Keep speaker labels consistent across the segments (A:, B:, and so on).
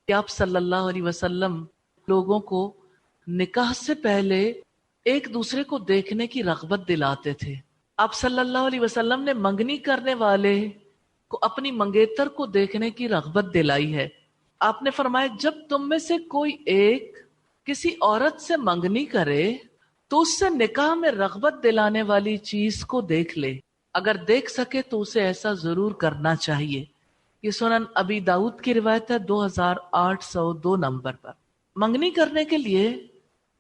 A: کہ آپ صلی اللہ علیہ وسلم لوگوں کو نکاح سے پہلے ایک دوسرے کو دیکھنے کی رغبت دلاتے تھے. آپ صلی اللہ علیہ وسلم نے منگنی کرنے والے کو اپنی منگیتر کو دیکھنے کی رغبت دلائی ہے. آپ نے فرمایا جب تم میں سے کوئی ایک کسی عورت سے منگنی کرے تو اس سے نکاح میں رغبت دلانے والی چیز کو دیکھ لے، اگر دیکھ سکے تو اسے ایسا ضرور کرنا چاہیے. یہ سنن ابی داؤد کی روایت ہے 2802 نمبر پر. منگنی کرنے کے لیے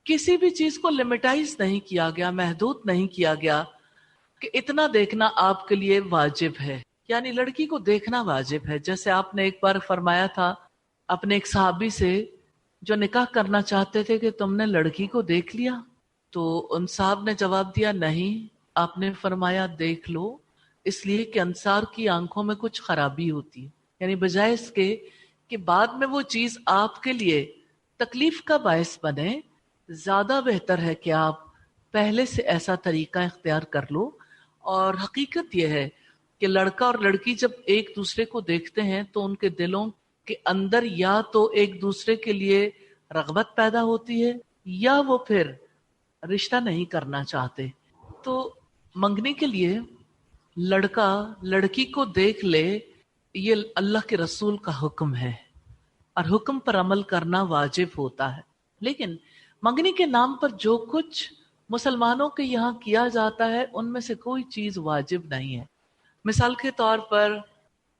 A: کسی بھی چیز کو لمیٹائز نہیں کیا گیا، محدود نہیں کیا گیا کہ اتنا دیکھنا آپ کے لیے واجب ہے، یعنی لڑکی کو دیکھنا واجب ہے. جیسے آپ نے ایک بار فرمایا تھا اپنے ایک صحابی سے جو نکاح کرنا چاہتے تھے کہ تم نے لڑکی کو دیکھ لیا؟ تو ان صاحب نے جواب دیا نہیں. آپ نے فرمایا دیکھ لو، اس لیے کہ انصار کی آنکھوں میں کچھ خرابی ہوتی ہے، یعنی بجائے اس کے کہ بعد میں وہ چیز آپ کے لیے تکلیف کا باعث بنے، زیادہ بہتر ہے کہ آپ پہلے سے ایسا طریقہ اختیار کر لو. اور حقیقت یہ ہے کہ لڑکا اور لڑکی جب ایک دوسرے کو دیکھتے ہیں تو ان کے دلوں کے اندر یا تو ایک دوسرے کے لیے رغبت پیدا ہوتی ہے یا وہ پھر رشتہ نہیں کرنا چاہتے. تو منگنی کے لیے لڑکا لڑکی کو دیکھ لے، یہ اللہ کے رسول کا حکم ہے اور حکم پر عمل کرنا واجب ہوتا ہے. لیکن منگنی کے نام پر جو کچھ مسلمانوں کے یہاں کیا جاتا ہے ان میں سے کوئی چیز واجب نہیں ہے. مثال کے طور پر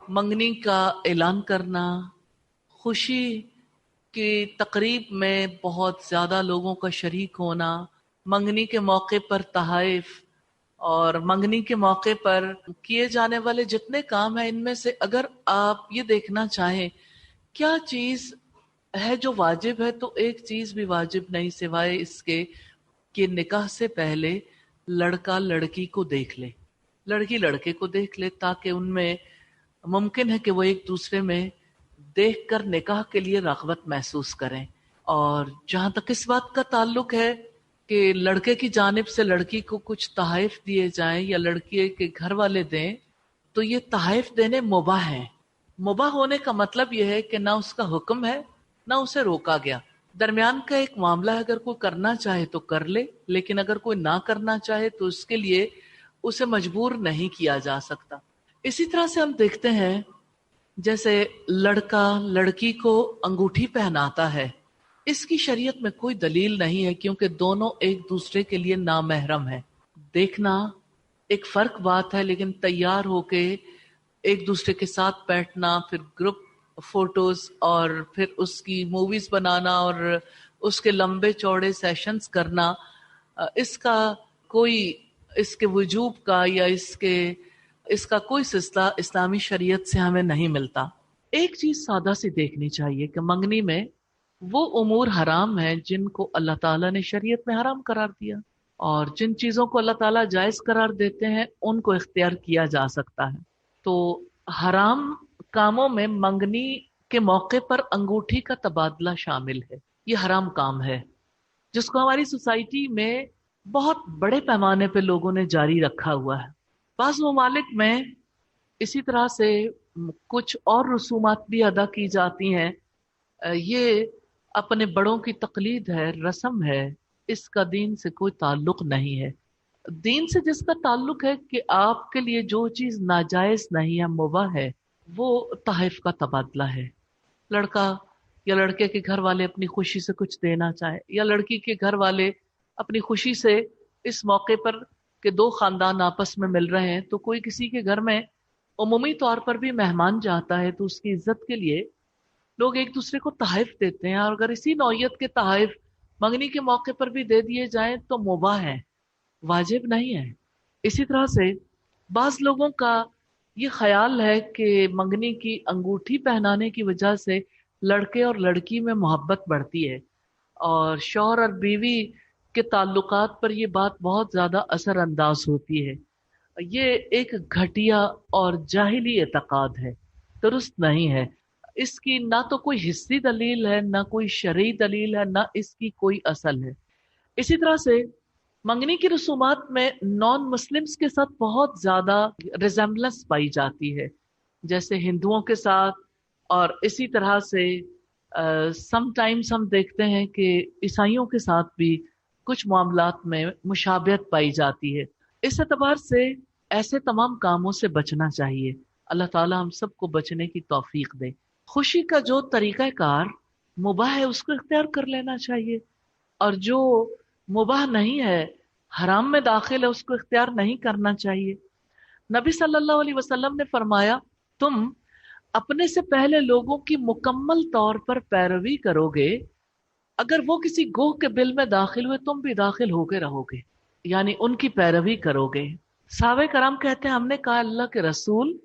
A: منگنی کا اعلان کرنا، خوشی کی تقریب میں بہت زیادہ لوگوں کا شریک ہونا، منگنی کے موقع پر تحائف اور منگنی کے موقع پر کیے جانے والے جتنے کام ہیں، ان میں سے اگر آپ یہ دیکھنا چاہیں کیا چیز ہے جو واجب ہے تو ایک چیز بھی واجب نہیں سوائے اس کے کہ نکاح سے پہلے لڑکا لڑکی کو دیکھ لے، لڑکی لڑکے کو دیکھ لے، تاکہ ان میں ممکن ہے کہ وہ ایک دوسرے میں دیکھ کر نکاح کے لیے رغبت محسوس کریں. اور جہاں تک اس بات کا تعلق ہے کہ لڑکے کی جانب سے لڑکی کو کچھ تحائف دیے جائیں یا لڑکی کے گھر والے دیں، تو یہ تحائف دینے مباح ہیں. مباح ہونے کا مطلب یہ ہے کہ نہ اس کا حکم ہے نہ اسے روکا گیا، درمیان کا ایک معاملہ ہے. اگر کوئی کرنا چاہے تو کر لے، لیکن اگر کوئی نہ کرنا چاہے تو اس کے لیے اسے مجبور نہیں کیا جا سکتا. اسی طرح سے ہم دیکھتے ہیں جیسے لڑکا لڑکی کو انگوٹھی پہناتا ہے، اس کی شریعت میں کوئی دلیل نہیں ہے کیونکہ دونوں ایک دوسرے کے لیے نامحرم ہیں. دیکھنا ایک فرق بات ہے، لیکن تیار ہو کے ایک دوسرے کے ساتھ بیٹھنا، پھر گروپ فوٹوز اور پھر اس کی موویز بنانا اور اس کے لمبے چوڑے سیشنز کرنا، اس کا کوئی اس کے وجوب کا یا اس کا کوئی سلسلہ اسلامی شریعت سے ہمیں نہیں ملتا. ایک چیز سادہ سی دیکھنی چاہیے کہ منگنی میں وہ امور حرام ہیں جن کو اللہ تعالیٰ نے شریعت میں حرام قرار دیا، اور جن چیزوں کو اللہ تعالیٰ جائز قرار دیتے ہیں ان کو اختیار کیا جا سکتا ہے. تو حرام کاموں میں منگنی کے موقع پر انگوٹھی کا تبادلہ شامل ہے. یہ حرام کام ہے جس کو ہماری سوسائٹی میں بہت بڑے پیمانے پہ لوگوں نے جاری رکھا ہوا ہے. بعض ممالک میں اسی طرح سے کچھ اور رسومات بھی ادا کی جاتی ہیں. یہ اپنے بڑوں کی تقلید ہے، رسم ہے، اس کا دین سے کوئی تعلق نہیں ہے. دین سے جس کا تعلق ہے کہ آپ کے لیے جو چیز ناجائز نہیں ہے، مباح ہے، وہ تحائف کا تبادلہ ہے. لڑکا یا لڑکے کے گھر والے اپنی خوشی سے کچھ دینا چاہے یا لڑکی کے گھر والے اپنی خوشی سے اس موقع پر کہ دو خاندان آپس میں مل رہے ہیں، تو کوئی کسی کے گھر میں عمومی طور پر بھی مہمان جاتا ہے تو اس کی عزت کے لیے لوگ ایک دوسرے کو تحائف دیتے ہیں، اور اگر اسی نوعیت کے تحائف منگنی کے موقع پر بھی دے دیے جائیں تو مباح ہے، واجب نہیں ہے. اسی طرح سے بعض لوگوں کا یہ خیال ہے کہ منگنی کی انگوٹھی پہنانے کی وجہ سے لڑکے اور لڑکی میں محبت بڑھتی ہے، اور شوہر اور بیوی کے تعلقات پر یہ بات بہت زیادہ اثر انداز ہوتی ہے. یہ ایک گھٹیا اور جاہلی اعتقاد ہے، درست نہیں ہے. اس کی نہ تو کوئی حسی دلیل ہے، نہ کوئی شرعی دلیل ہے، نہ اس کی کوئی اصل ہے. اسی طرح سے منگنی کی رسومات میں نان مسلمز کے ساتھ بہت زیادہ ریزمبلنس پائی جاتی ہے، جیسے ہندوؤں کے ساتھ، اور اسی طرح سے सम टाइम्स हम देखते हैं कि ईसाइयों के साथ भी कुछ मामलात में मुशाबियत पाई जाती है। इस एतबार से ऐसे तमाम कामों से बचना चाहिए। अल्लाह ताला हम सबको बचने की तौफीक दे। खुशी का जो तरीक़ाकार मुबाह है उसको इख्तियार कर लेना चाहिए, और जो मुबाह नहीं है, हराम में दाखिल है, उसको इख्तियार नहीं करना चाहिए। नबी सल्लल्लाहु अलैहि वसल्लम ने फरमाया, तुम अपने से पहले लोगों की मुकम्मल तौर पर पैरवी करोगे, अगर वो किसी गोह के बिल में दाखिल हुए तुम भी दाखिल होके रहोगे, यानी उनकी पैरवी करोगे। साहबे कराम कहते हैं, हमने कहा अल्लाह के रसूल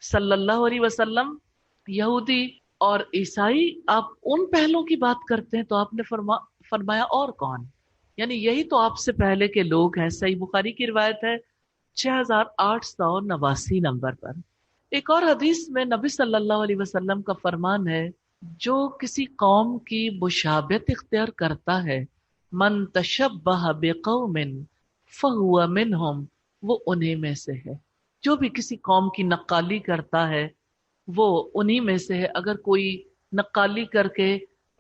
A: सल्लल्लाहु अलैहि वसल्लम, यहूदी और ईसाई आप उन पहलों की बात करते हैं, तो आपने फरमाया और कौन, यानी यही तो आपसे पहले के लोग हैं। सही बुखारी की रिवायत है 6889 नंबर पर। एक और हदीस में नबी सल्लल्लाहु अलैहि वसल्लम का फरमान है, जो किसी कौम की मुशाबियत इख्तियार करता है, मन तशब्बह बिकौमिन फहुवा मिनहुम, वो उन्हीं में से है। जो भी किसी कौम की नक्काली करता है वो उन्हीं में से है। अगर कोई नक्काली करके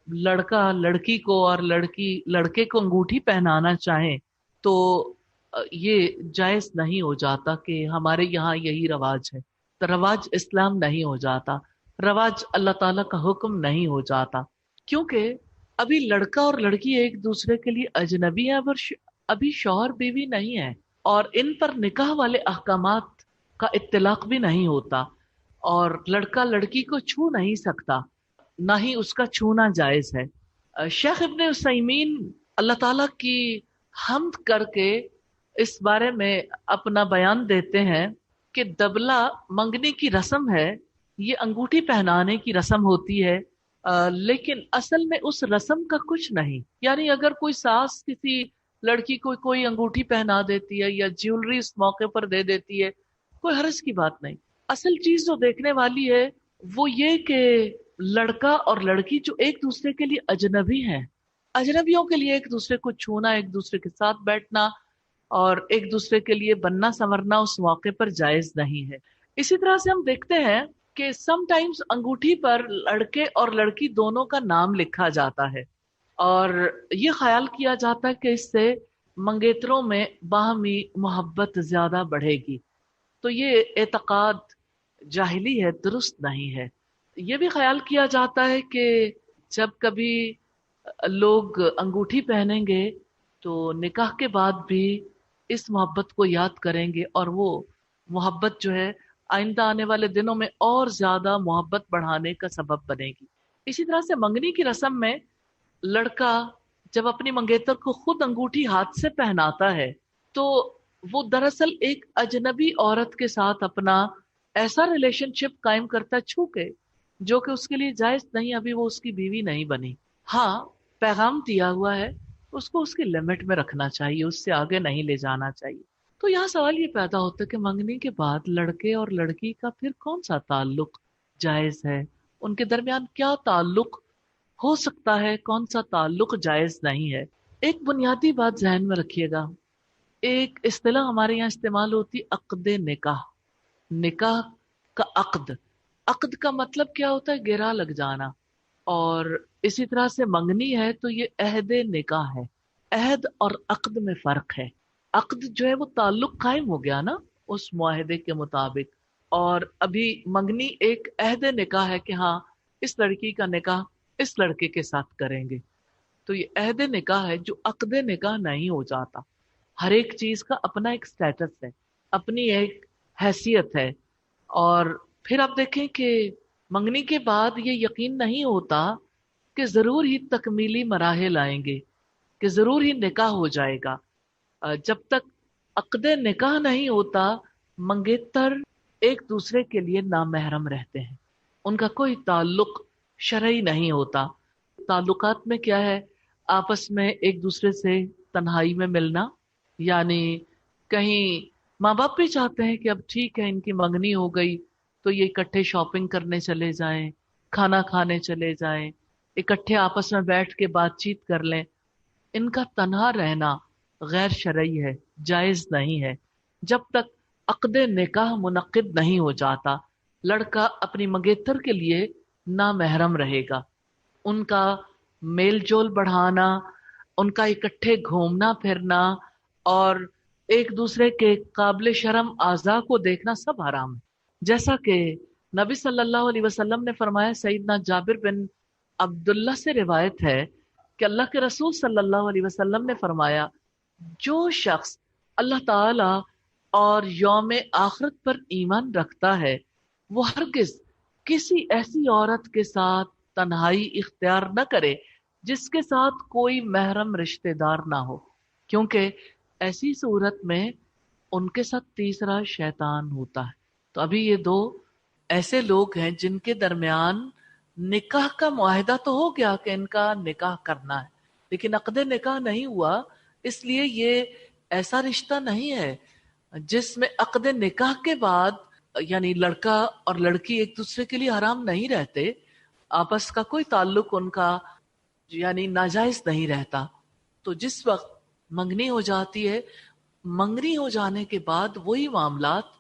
A: लड़का लड़की को और लड़की लड़के को अंगूठी पहनाना चाहे तो ये जायज नहीं हो जाता कि हमारे यहाँ यही रवाज है। तो रवाज इस्लाम नहीं हो जाता, रवाज अल्लाह ताला का हुक्म नहीं हो जाता, क्योंकि अभी लड़का और लड़की एक दूसरे के लिए अजनबी है, अभी शौहर बीवी नहीं है, और इन पर निकाह वाले अहकामात का इत्तलाक भी नहीं होता, और लड़का लड़की को छू नहीं सकता, ना ही उसका छूना जायज है। शेख इब्ने उसैमीन अल्लाह ताला की हम्द करके इस बारे में अपना बयान देते हैं कि दबला मंगनी की रस्म है, ये अंगूठी पहनाने की रस्म होती है, लेकिन असल में उस रस्म का कुछ नहीं। यानी अगर कोई सास किसी लड़की को कोई अंगूठी पहना देती है या ज्वेलरी इस मौके पर दे देती है, कोई हर्ज की बात नहीं। असल चीज जो देखने वाली है वो ये कि लड़का और लड़की जो एक दूसरे के लिए अजनबी हैं, अजनबियों के लिए एक दूसरे को छूना, एक दूसरे के साथ बैठना और एक दूसरे के लिए बनना संवरना उस मौके पर जायज नहीं है। इसी तरह से हम देखते हैं कि समटाइम्स अंगूठी पर लड़के और लड़की दोनों का नाम लिखा जाता है, और ये ख्याल किया जाता है कि इससे मंगेतरों में बाहमी मोहब्बत ज्यादा बढ़ेगी। तो ये एतकाद जाहिली है, दुरुस्त नहीं है। ये भी ख्याल किया जाता है कि जब कभी लोग अंगूठी पहनेंगे तो निकाह के बाद भी इस मोहब्बत को याद करेंगे, और वो मोहब्बत जो है आइंदा आने वाले दिनों में और ज्यादा मोहब्बत बढ़ाने का सबब बनेगी। इसी तरह से मंगनी की रस्म में लड़का जब अपनी मंगेतर को खुद अंगूठी हाथ से पहनाता है तो वो दरअसल एक अजनबी औरत के साथ अपना ऐसा रिलेशनशिप कायम करता है छू के, जो कि उसके लिए जायज नहीं, अभी वो उसकी बीवी नहीं बनी। हाँ, पैगाम दिया हुआ है, उसको उसकी लिमिट में रखना चाहिए, उससे आगे नहीं ले जाना चाहिए। तो यहाँ सवाल ये पैदा होता है कि मंगनी के बाद लड़के और लड़की का फिर कौन सा ताल्लुक जायज है, उनके दरमियान क्या ताल्लुक हो सकता है, कौन सा ताल्लुक जायज नहीं है। एक बुनियादी बात ध्यान में रखिएगा, एक इस्तिलाह हमारे यहाँ इस्तेमाल होती अक्द निकाह। निकाह का अक्द, अक्द का मतलब क्या होता है, गिरा लग जाना। और इसी तरह से मंगनी है तो ये अहद निकाह है। अहद और अक्द में फर्क है। अक्द जो है वो ताल्लुक कायम हो गया ना उस मुआहदे के मुताबिक, और अभी मंगनी एक अहद निकाह है कि हाँ इस लड़की का निकाह इस लड़के के साथ करेंगे। तो ये अहद निकाह है जो अक्द निकाह नहीं हो जाता। हर एक चीज का अपना एक स्टेटस है, अपनी एक हैसियत है। और फिर आप देखें कि मंगनी के बाद ये यकीन नहीं होता कि जरूर ही तकमीली मराहिल आएंगे, कि जरूर ही निकाह हो जाएगा। जब तक अक्द निकाह नहीं होता मंगेतर एक दूसरे के लिए नामहरम रहते हैं, उनका कोई ताल्लुक शरई नहीं होता। ताल्लुकात में क्या है, आपस में एक दूसरे से तन्हाई में मिलना, यानी कहीं माँ बाप भी चाहते हैं कि अब ठीक है इनकी मंगनी हो गई तो ये इकट्ठे शॉपिंग करने चले जाएं, खाना खाने चले जाएं, इकट्ठे आपस में बैठ के बातचीत कर लें। इनका तन्हा रहना गैर शरई है, जायज नहीं है। जब तक अक्द निकाह मुनक्किद नहीं हो जाता लड़का अपनी मंगेतर के लिए नामहरम रहेगा, उनका मेल जोल बढ़ाना, उनका इकट्ठे घूमना फिरना और एक दूसरे के काबिल शर्म आज़ा को देखना सब हराम है। जैसा कि नबी सल्लल्लाहु अलैहि वसल्लम ने फरमाया, सईदना जाबिर बिन अब्दुल्ला से रिवायत है कि अल्लाह के रसूल सल्लल्लाहु अलैहि वसल्लम ने फरमाया, जो शख्स अल्लाह ताला और यौम आखिरत पर ईमान रखता है वो हरगिज किसी ऐसी औरत के साथ तन्हाई इख्तियार न करे जिसके साथ कोई महरम रिश्तेदार ना हो, क्योंकि ऐसी सूरत में उनके साथ तीसरा शैतान होता है। तो अभी ये दो ऐसे लोग हैं जिनके दरमियान निकाह का मुआहिदा तो हो गया कि इनका निकाह करना है, लेकिन अक़्द निकाह नहीं हुआ, इसलिए ये ऐसा रिश्ता नहीं है जिसमें अक़्द निकाह के बाद यानी लड़का और लड़की एक दूसरे के लिए हराम नहीं रहते, आपस का कोई ताल्लुक उनका यानी नाजायज नहीं रहता। तो जिस वक्त मंगनी हो जाती है, मंगनी हो जाने के बाद वही मामलात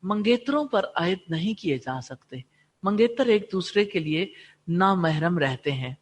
A: मंगेतरों पर आयद नहीं किए जा सकते। मंगेतर एक दूसरे के लिए नामहरम रहते हैं।